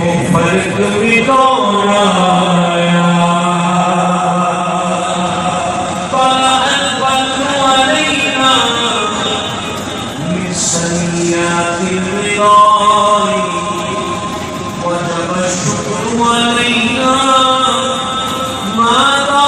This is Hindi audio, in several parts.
फर्क मिलोराया बाल बलवैना मिसैयाती मिलोई वजब शुक्र अलैना मादा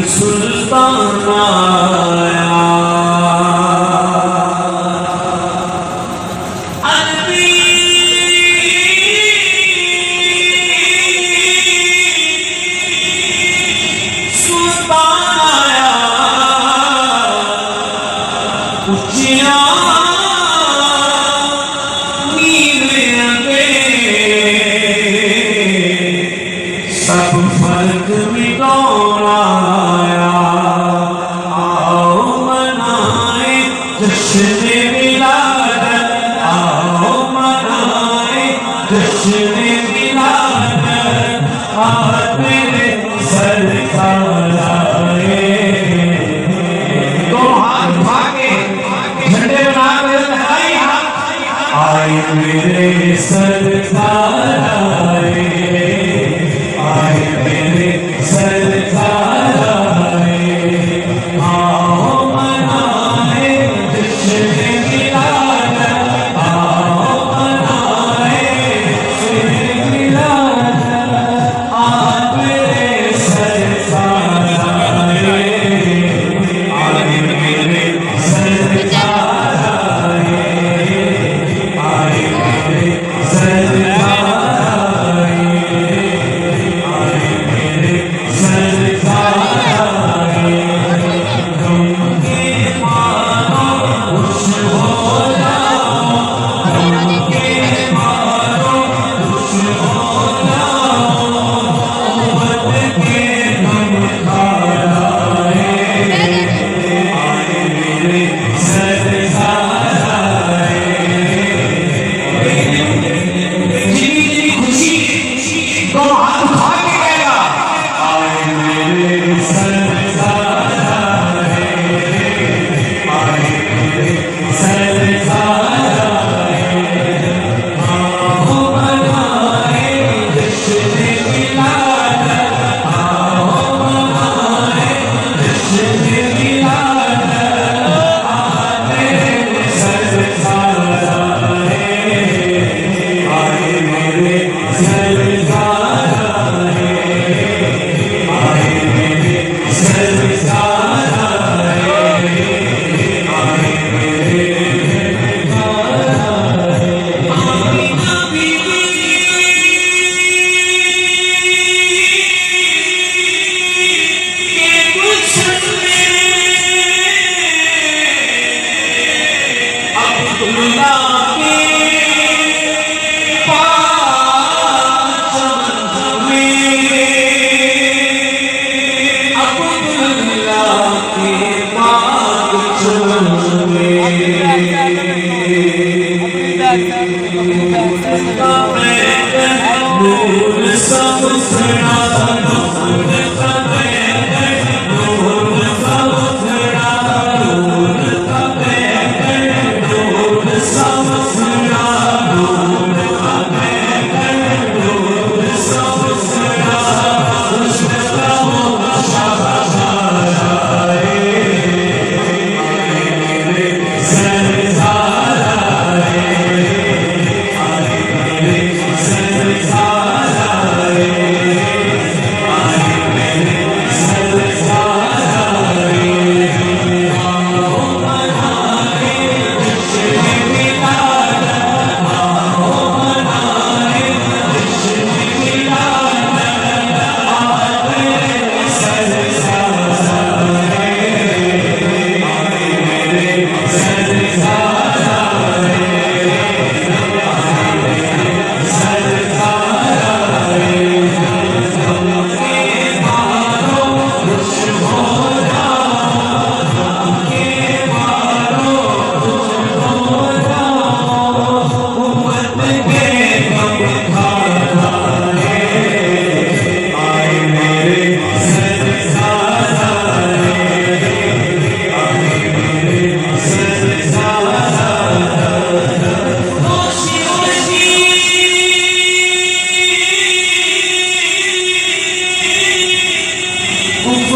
सुल्ताना सब फर्क मिटोराया आओ मनाए जश्न मिलादत आओ मनाए जश्न मिलादत आज मेरे सरकार आए दो हाथ उठा के झंडे बना कर लहराई हाथ आए मेरे सरकार आए मेरे सरकार आए आओ मनाए जश्न मिलादत आओ मनाए जश्न मिलादत आज मेरे सरकार आए मेरे सरकार आए मेरे सरकार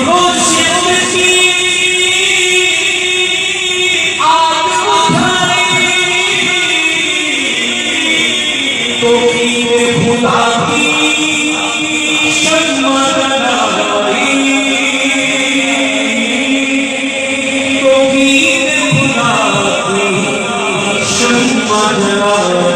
रोज उनकी आग बुझाई तो खुदा की शम्मा जलाई तो खुदा की शम्मा जलाई